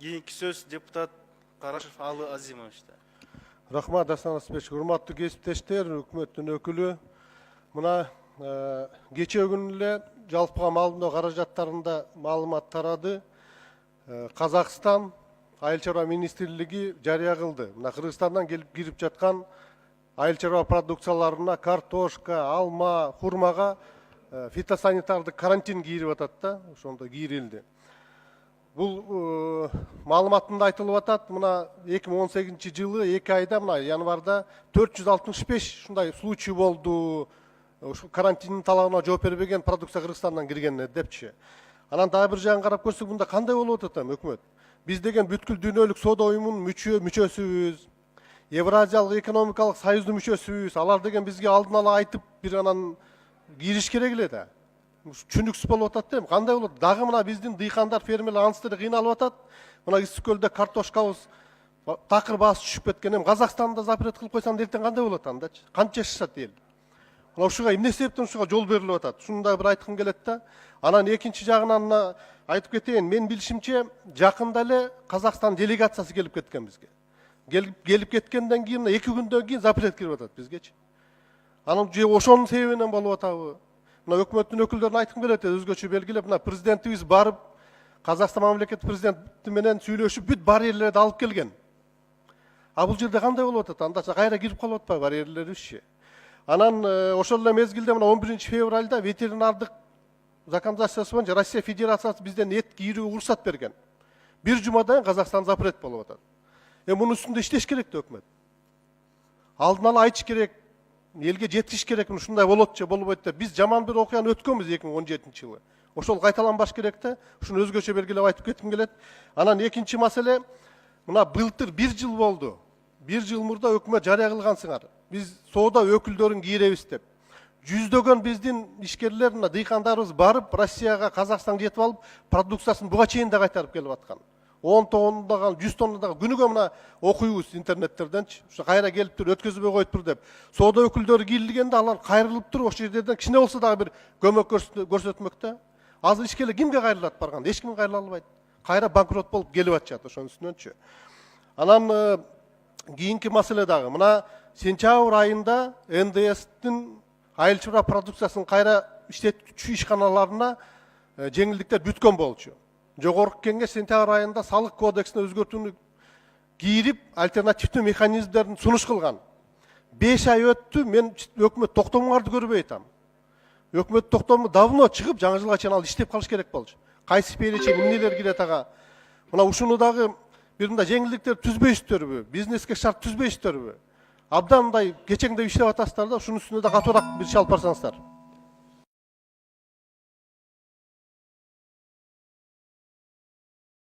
Кийинки сөз депутат Карашев Алы Азимовичте. Рахмат, Асан Асбекович. Урматтуу кесиптештер, өкмөттүн өкүлү. Мына кечээ күнү эле жалпыга маалымдоо каражаттарында маалымат тарады. Казакстан айыл чарба министрлиги жарыя кылды. Мына Кыргызстандан келип кирип жаткан айыл чарба продукцияларына картошка, алма, хурмага фитосанитардык карантин кийирип атат да, ошондо кийирилди. Бул маалыматында айтылып атат, мына 2018 жылы 2 айда мына январда 465 ушундай случай болду. Ушу карантиндин талабына жооп бербеген продукция Кыргызстандан кирген депчи. Анан дагы бир жагын карап көрсөк, мында кандай болуп атат өкмөт? Биз деген бүткүл дүйнөлүк соода уюмунун мүчөсүбүз, Евразиялык экономикалык союздун мүчөсүбүз. Алар деген бизге алдын ала айтып, бир анан кириш керек эле да. Түшүнүксүз болуп атат дейм. Кандай болот? Дагы мына биздин дыйкандар, фермерлер анысы кыйналып атат. Мына Ысык көлдө картошкабыз такыр баасы түшүп кеткен. Эми Казакстанда запрет кылып койсоң эртең кандай болот андачы? Канча жашашат эл? Мына ушуга эмне себептен ушуга жол берилип атат? Шуну да бир айткым келет да. Анан экинчи жагынан айтып кетейин. Мен билишимче, жакында эле Казакстан делегациясы келип кеткен бизге. Келип кеткенден кийин 2 күндөн кийин запрет кирип атат бизгечи. Анан же ошонун себебинен болуп атабы? Мына өкмөттүн өкүлдөрүнө айткым келет, өзгөчө белгилеп, мына президентибиз барып, Казакстан мамлекети президенти менен сүйлөшүп, бүт барьерлерди алып келген. А бул жерде кандай болуп атат? Анда кайра кирип калып атпайбы барьерлерибизчи? Анан ошол эле мезгилде мына 11 февралда ветеринардык законодательство боюнча Россия Федерациясы бизден эт кийирүүгө уруксат берген. Бир жумадан Казакстан запрет болуп атат. Мунун үстүндө иштеш керек да өкмөт. Алдын ала айтыш керек, элге жеткириш керек, ушундай болот же болбойт деп. Биз жаман бир окуяны өткөнбүз 2017 жылы. Ошол кайталанбаш керек да. Ушуну өзгөчө белгилеп айтып кетким келет. Анан экинчи маселе, мына былтыр 1 жыл болду. 1 жыл мурда өкмөт жарыя кылгансыңар. Биз соода өкүлдөрүн кийиребиз деп. Жүздөгөн биздин ишкерлер, мына дыйкандарыбыз барып, Россияга, Казакстанга жетип алып, продукциясын буга чейин да кайтарып келип аткан. 10 тоннадагы, 100 тоннадагы күнүгө мына окуйбуз интернеттерденчи. Ушу кайра келип туруп өткөзбөй коюптур деп. Соода өкүлдөрү кийлгенде алар кайрылып туруп, ошол жерден кичине болсо дагы бир көмөк көрсөтмөк да. Азыр ишкерлер кимге кайрылат барганда? Эч ким кайрыла албайт. Кайра банкрот болуп келип атышат ошонун үстүнөнчү. Анан кийинки маселе дагы. Мына сентябрь айында НДСтин айыл чарба продукциясын кайра иштетүүчү ишканаларына жеңилдиктер бүткөн болчу. Жогорку кеңеш сентябрь айында салык кодексине өзгөртүүнү кийирип, альтернативдүү механизмдерин сунуш кылган. 5 ай өттү, мен өкмөт токтомуңарды көрбөй атам. Өкмөт токтому давно чыгып, жаңы жылга чейин ал иштеп калыш керек болчу. Кайсы перечень эмнелер кирет ага? Мына ушуну дагы бир мындай жеңилдиктер түзбөйсүздөрбү? Бизнеске шарт түзбөйсүздөрбү? Абдан мындай кечеңдеп иштеп атасыздар да, ушунун үстүнө да катуураак бир иш алып барсаңыздар.